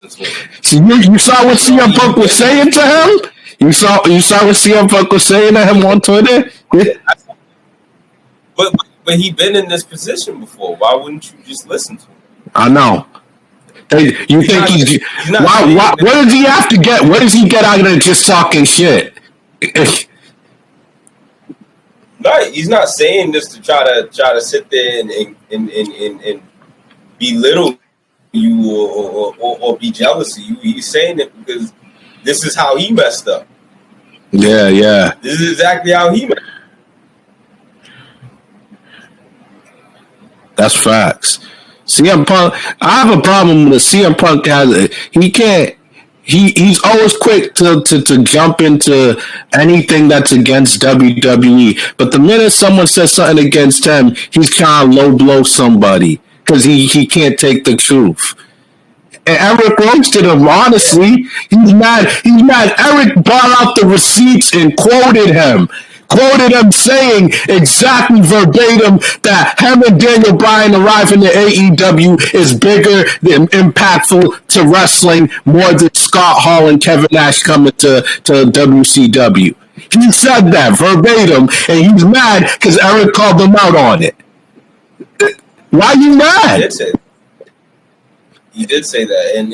So you saw what CM Punk was saying to him? You saw what CM Punk was saying to him on Twitter? But he been in this position before. Why wouldn't you just listen to him? I know. You think he's what does he have to get? What does he get out of just talking shit? No, he's not saying this to try to sit there and belittle you or be jealous of you. He's saying it because this is how he messed up. Yeah. This is exactly how he messed up. That's facts. CM Punk, I have a problem with CM Punk. He's always quick to jump into anything that's against WWE. But the minute someone says something against him, he's trying to low blow somebody because he can't take the truth. And Eric roasted him, honestly. He's mad. Eric brought out the receipts and quoted him saying exactly verbatim that him and Daniel Bryan arriving to AEW is bigger than impactful to wrestling more than Scott Hall and Kevin Nash coming to WCW. He said that verbatim, and he's mad because Eric called him out on it. Why you mad? He did say that, and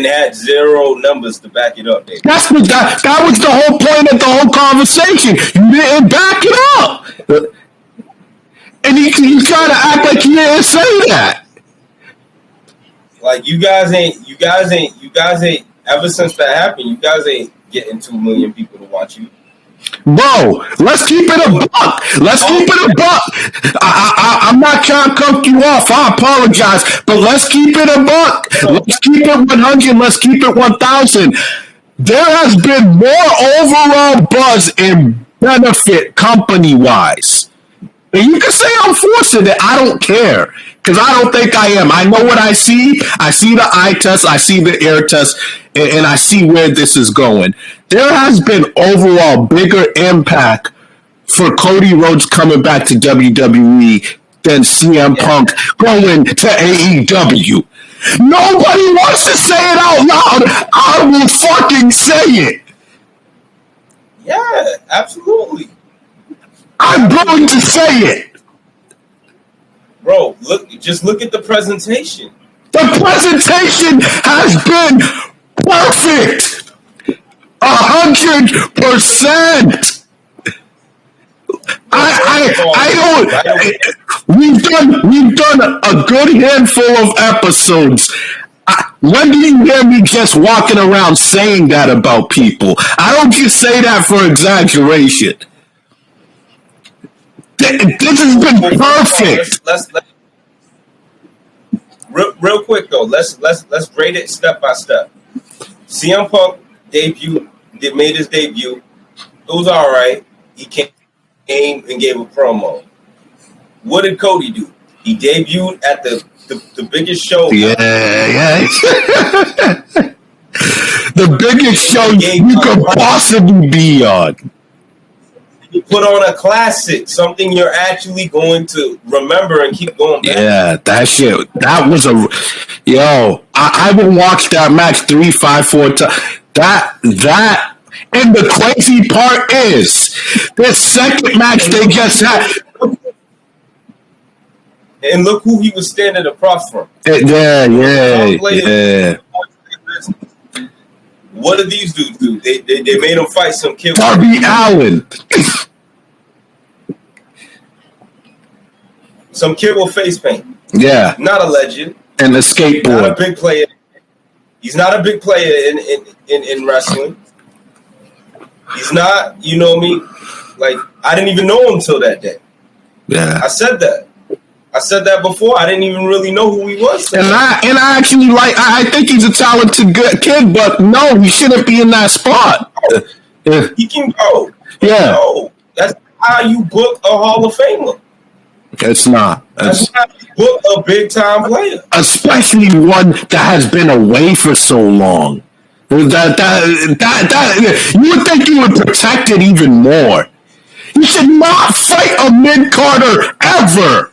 had zero numbers to back it up. That was the whole point of the whole conversation. You didn't back it up, and he's trying to act like he didn't say that. Like you guys ain't. Ever since that happened, you guys ain't getting 2 million people to watch you. Bro, let's keep it a buck. I'm not trying to cut you off. I apologize, but let's keep it a buck. Let's keep it 100. Let's keep it 1,000. There has been more overall buzz and benefit company-wise. And you can say I'm forcing it. I don't care because I don't think I am. I know what I see. I see the eye test. I see the ear test. And I see where this is going. There has been overall bigger impact for Cody Rhodes coming back to WWE than CM Punk going to AEW. Nobody wants to say it out loud. I will fucking say it. Yeah, absolutely. I'm going to say it. Bro, just look at the presentation. The presentation has been perfect. 100%. We've done a good handful of episodes. When do you hear me just walking around saying that about people? I don't just say that for exaggeration. This has been perfect. Let's real quick though. Let's rate it step by step. CM Punk made his debut. It was all right. He came and gave a promo. What did Cody do? He debuted at the biggest show. Yeah. The biggest show you could possibly be on. He put on a classic, something you're actually going to remember and keep going back. Yeah, that shit. That was I will watch that match 3, 5, 4 times. That. And the crazy part is, this second match they just had. And look who he was standing across from. Yeah. What did these dudes do? They made him fight some kid. Darby Allin. Some kid with face paint. Yeah. Not a legend. And a skateboard. Not a big player. He's not a big player in wrestling. He's not, you know me. Like, I didn't even know him till that day. Yeah. I said that before. I didn't even really know who he was. And I actually I think he's a talented good kid, but no, he shouldn't be in that spot. He can go. Yeah. No, that's how you book a Hall of Famer. It's not. That's how you book a big time player. Especially one that has been away for so long. That you would think you would protect it even more. You should not fight a mid-carder ever.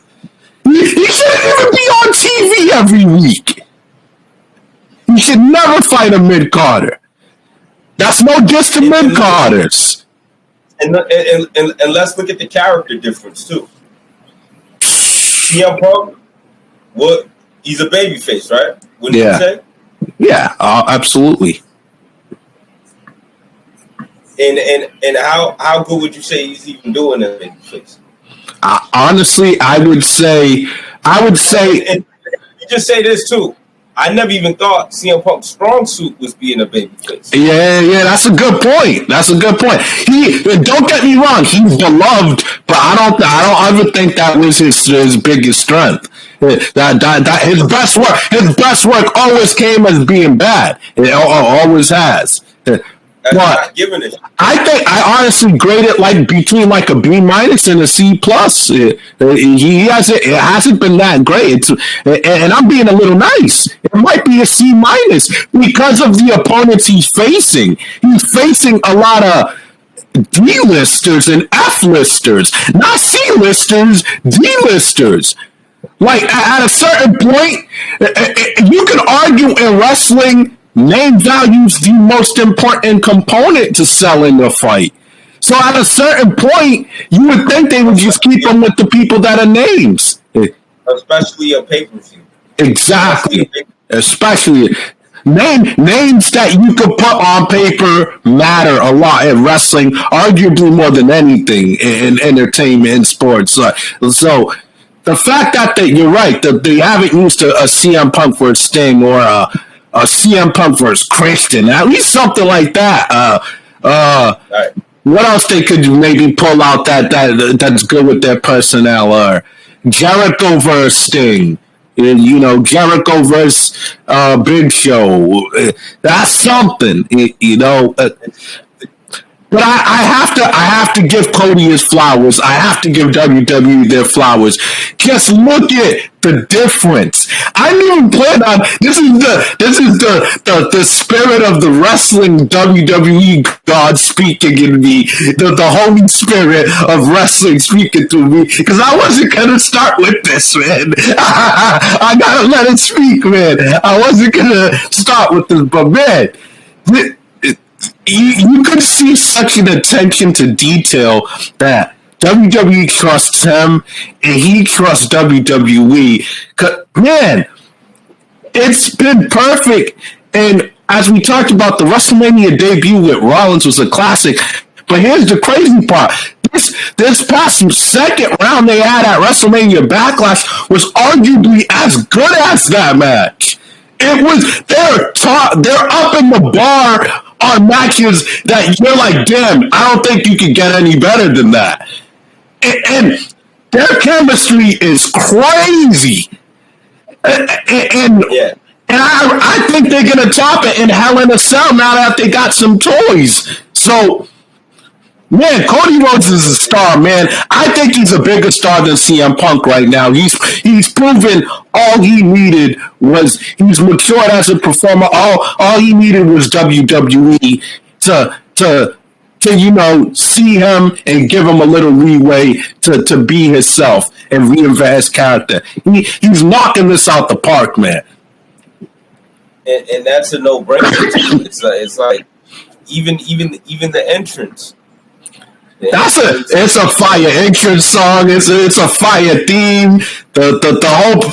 He shouldn't even be on TV every week. He should never fight a mid-carder. That's no diss to mid-carders. And let's look at the character difference too. CM Punk, he's a babyface, right? Wouldn't you say? Yeah, absolutely. And how good would you say he's even doing as a babyface? Honestly, I would say. And you just say this too. I never even thought CM Punk's strong suit was being a babyface. Yeah, that's a good point. He, don't get me wrong, he's beloved, but I don't ever think that was his biggest strength. That his best work always came as being bad. It always has. That's not giving it. I honestly grade it like between like a B- and a C+. It hasn't been that great. And I'm being a little nice. It might be a C- because of the opponents he's facing. He's facing a lot of D-listers and F-listers, not C-listers, D-listers. Like at a certain point, you can argue in wrestling, name value is the most important component to selling a fight. So at a certain point, you would think they would just keep them with the people that are names. Especially a pay-per-view. Exactly. Especially names that you could put on paper matter a lot in wrestling, arguably more than anything in entertainment and sports. So the fact that you're right, that they haven't used a CM Punk for Sting or a CM Punk versus Christian, at least something like that. Right. What else they could maybe pull out that's good with their personnel? Or Jericho versus Sting, Jericho versus Big Show. That's something, But I have to give Cody his flowers. I have to give WWE their flowers. Just look at the difference. I didn't even plan on this is the spirit of the wrestling WWE God speaking in me. The Holy Spirit of wrestling speaking to me. Because I wasn't gonna start with this, man. I gotta let it speak, man. I wasn't gonna start with this, but man, you could see such an attention to detail that WWE trusts him and he trusts WWE. Man, it's been perfect. And as we talked about, the WrestleMania debut with Rollins was a classic. But here's the crazy part. This past second round they had at WrestleMania Backlash was arguably as good as that match. It was they're up in the bar on matches that you're like, damn, I don't think you could get any better than that. And their chemistry is crazy. And I think they're gonna top it in Hell in a Cell now that they got some toys. So, man, Cody Rhodes is a star, man. I think he's a bigger star than CM Punk right now. He's proven all he needed was he's matured as a performer. All he needed was WWE to see him and give him a little leeway to be himself and reinvent his character. He's knocking this out the park, man. And that's a no-brainer. It's like even the entrance. It's a fire entrance song. It's a fire theme. The whole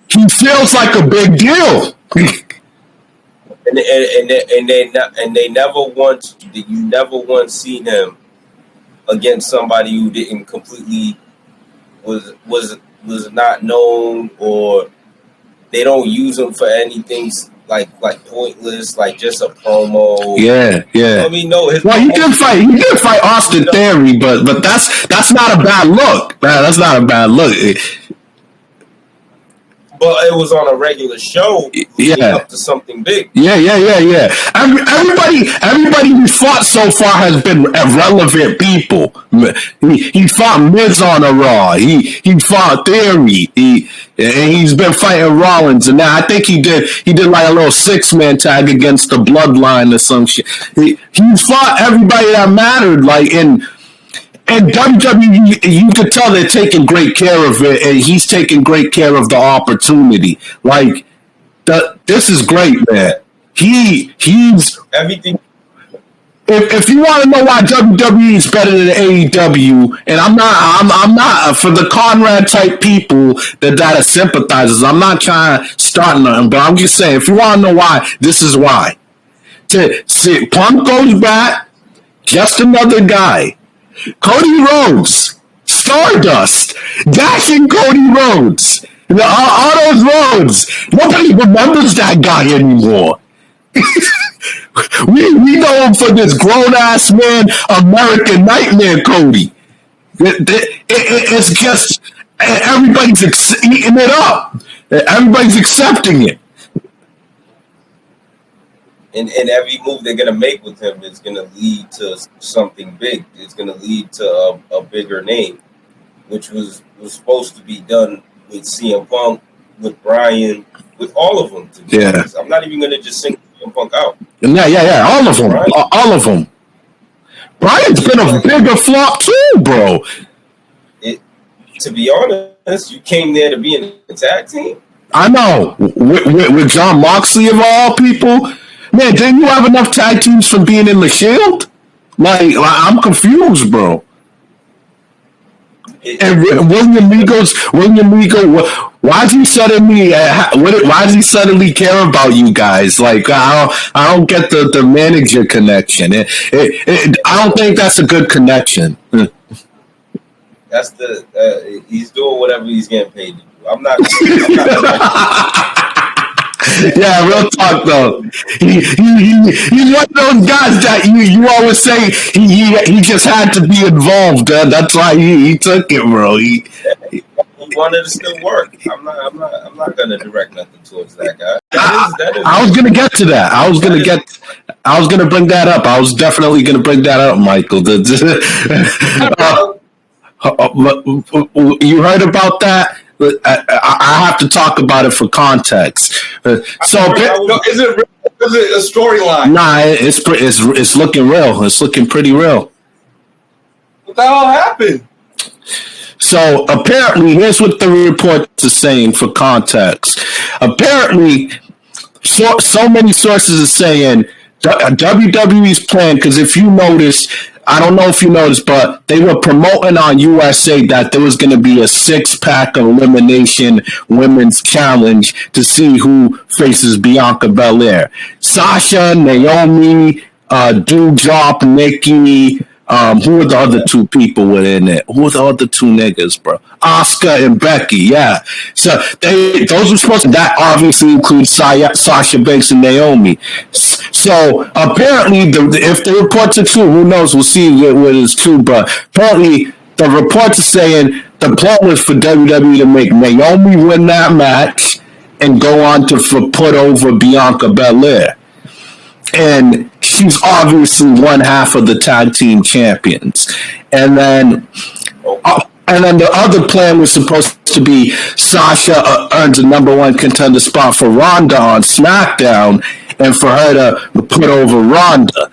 he feels like a big deal. And they never once seen him against somebody who didn't completely was not known, or they don't use him for anything like pointless, like just a promo. Yeah. I mean, no. He did fight Austin Theory, but that's not a bad look. That's not a bad look. But it was on a regular show. Up to something big. Yeah. Everybody who fought so far has been relevant people. He fought Miz on a Raw. He fought Theory. He's been fighting Rollins, and now I think he did like a little 6-man tag against the Bloodline or some shit. He fought everybody that mattered, like in. And WWE, you could tell they're taking great care of it, and he's taking great care of the opportunity. Like, This is great, man. He's everything. If you want to know why WWE is better than AEW, and I'm not for the Conrad type people that are sympathizers. I'm not trying to start nothing, but I'm just saying if you want to know why, this is why. See, Punk goes back, just another guy. Cody Rhodes, Stardust, dashing Cody Rhodes, all those Rhodes. Nobody remembers that guy anymore. we know him for this grown ass man, American Nightmare Cody. It's just everybody's eating it up. Everybody's accepting it. And every move they're gonna make with him is gonna lead to something big. It's gonna lead to a bigger name, which was supposed to be done with CM Punk, with Bryan, with all of them. Yeah, I'm not even gonna just sing CM Punk out. Yeah, all of them, all of them. Bryan's been a bigger flop too, bro. To be honest, you came there to be in a tag team. I know with John Moxley of all people. Man, didn't you have enough tag teams from being in the Shield? Like I'm confused, bro. And William Regal, why does he suddenly? Why does he suddenly care about you guys? Like I don't get the manager connection. I don't think that's a good connection. That's he's doing whatever he's getting paid to do. I'm not Yeah, real talk though. He's one of those guys that you always say he just had to be involved. That's why he took it, bro. He wanted to still work. I'm not gonna direct nothing towards that guy. I was gonna get to that. I was gonna bring that up. I was definitely gonna bring that up, Michael. You heard about that? I have to talk about it for context. Is it a storyline? Nah, it's looking real. It's looking pretty real. What the hell happened? So apparently, here's what the reports are saying for context. Apparently, so many sources are saying WWE's plan, because if you notice, I don't know if you noticed, but they were promoting on USA that there was going to be a 6-pack elimination women's challenge to see who faces Bianca Belair. Sasha, Naomi, Doudrop, Nikki. Who were the other two people within it? Who were the other two niggas, bro? Asuka and Becky, yeah. So those were supposed to. That obviously includes Sasha Banks and Naomi. So apparently, if the reports are true, who knows? We'll see what is true. But apparently, the reports are saying the plan was for WWE to make Naomi win that match and go on to put over Bianca Belair. And she's obviously one half of the tag team champions. And then the other plan was supposed to be Sasha earns a number one contender spot for Ronda on SmackDown and for her to put over Ronda.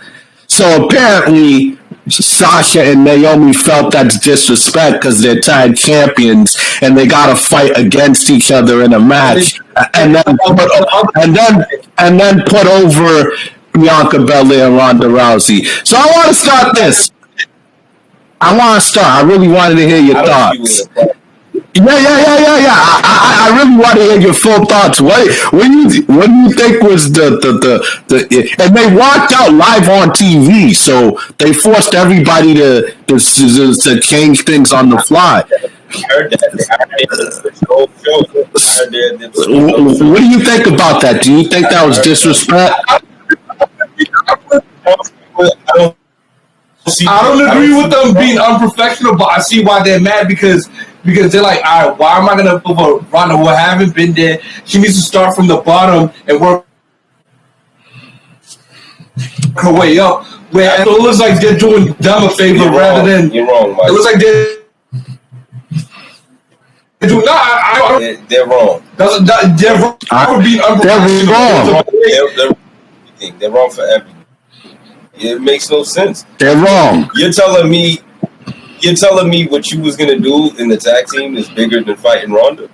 So apparently Sasha and Naomi felt that's disrespect because they're tag champions and they got to fight against each other in a match and then put over Bianca Belair and Ronda Rousey. So I want to start this. I really wanted to hear your thoughts. Yeah. I really want to hear your full thoughts. What do you think was the and they walked out live on TV, so they forced everybody to change things on the fly. What do you think about that? Do you think that was disrespect? I don't agree with them being unprofessional, but I see why they're mad because they're like, all right, why am I going to put Ronda who haven't been there? She needs to start from the bottom and work her way up. Where it looks like they're doing them a favor rather than you're wrong, Mike. It looks like they're wrong. They're being unprofessional. They're wrong for everything. It makes no sense. They're wrong. You're telling me what you was gonna do in the tag team is bigger than fighting Ronda?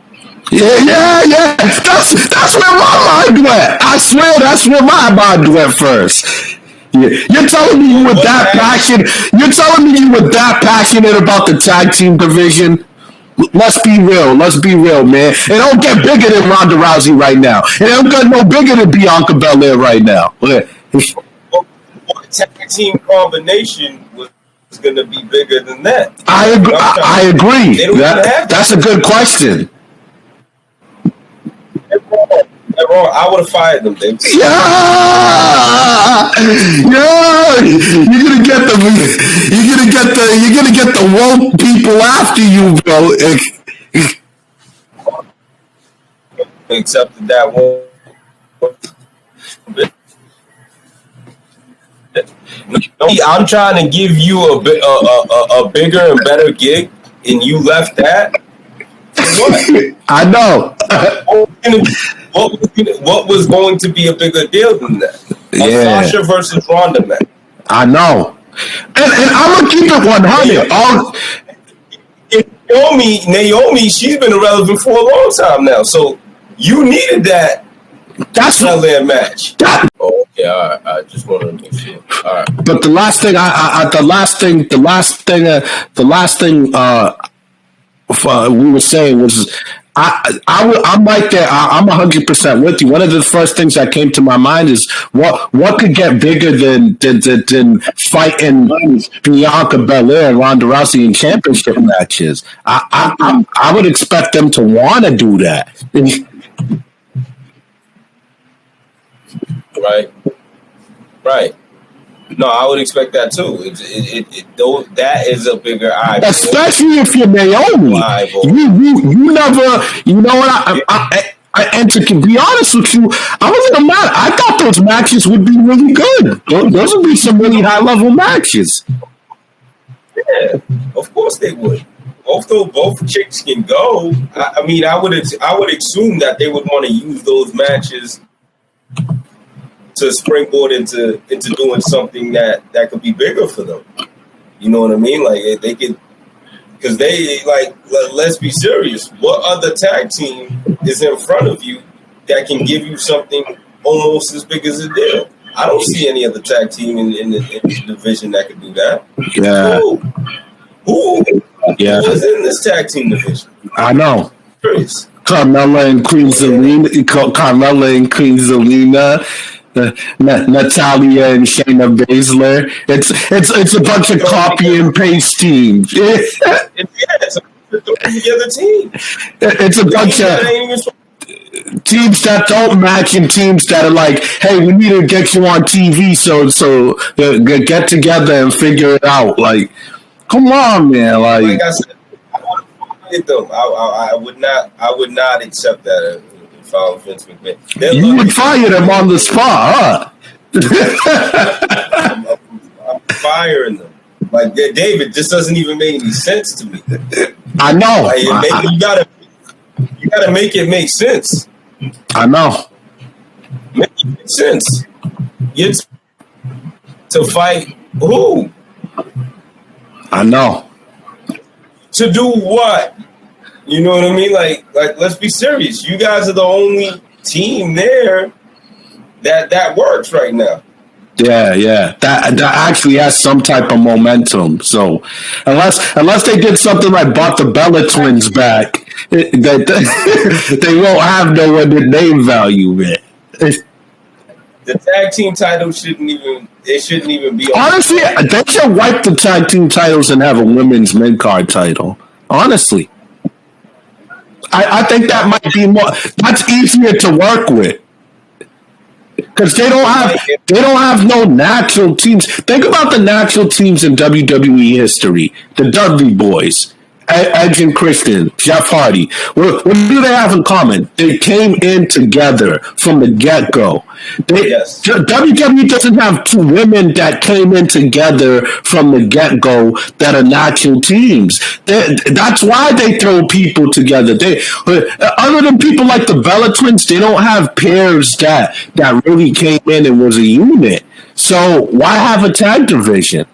Yeah. That's where my mind went. I swear, that's where my mind went first. You're telling me you were that passionate. You're telling me you were that passionate about the tag team division. Let's be real. Let's be real, man. It don't get bigger than Ronda Rousey right now. It don't get no bigger than Bianca Belair right now. What tag team combination was going to be bigger than that? I agree. I agree. They don't even have that's a good question. They're wrong. I would have fired them, Dave. Yeah. You're gonna get the woke people after you, bro. Except that one. I'm trying to give you a bigger and better gig, and you left that. What? I know. What was going to be a bigger deal than that? Yeah. Sasha versus Ronda, man. I know. And I'm gonna keep it 100. Naomi, she's been irrelevant for a long time now. So you needed that. That's a match. Okay, all right. I just wanted to make sure. All right. But the last thing we were saying was, I'm right there. I'm 100% with you. One of the first things that came to my mind is what could get bigger than fighting Bianca Belair and Ronda Rousey in championship matches. I would expect them to want to do that. Right. No, I would expect that too. That is a bigger eyeball. Especially if you're Naomi. You never, you know what? And to be honest with you, I wasn't mad. I thought those matches would be really good. Those would be some really high level matches. Yeah, of course they would. Both chicks can go. I would assume that they would want to use those matches to springboard into doing something that could be bigger for them. You know what I mean? Like they could, because they let's be serious. What other tag team is in front of you that can give you something almost as big as a deal? I don't see any other tag team in the division that could do that. Yeah. Who is in this tag team division? I know. Curious. Carmella and Queen Zelina. Natalia and Shayna Baszler. It's a bunch of copy and paste teams. It's a together team. It's a bunch of teams that don't match and teams that are like, hey, we need to get you on TV, so get together and figure it out. Like, come on, man. Like I said, I would not accept that. Vince McMahon. You would fire them on the spot, huh? I'm firing them. Like David, this doesn't even make any sense to me. I know. Like, you gotta make it make sense. I know. Make it make sense. It's to fight who? I know. To do what? You know what I mean? Like, let's be serious. You guys are the only team there that works right now. Yeah. That actually has some type of momentum. So unless they did something like brought the Bella twins back, they won't have no other name value, man. The tag team title shouldn't even be. Honestly, they should wipe the tag team titles and have a women's mid-card title. Honestly. I think that might be more. That's easier to work with because they don't have no natural teams. Think about the natural teams in WWE history: the Dudley Boys, Edge and Christian, Jeff Hardy. What do they have in common? They came in together from the get-go. WWE doesn't have two women that came in together from the get-go that are natural teams. That's why they throw people together. Other than people like the Bella Twins, they don't have pairs that really came in and was a unit. So why have a tag division?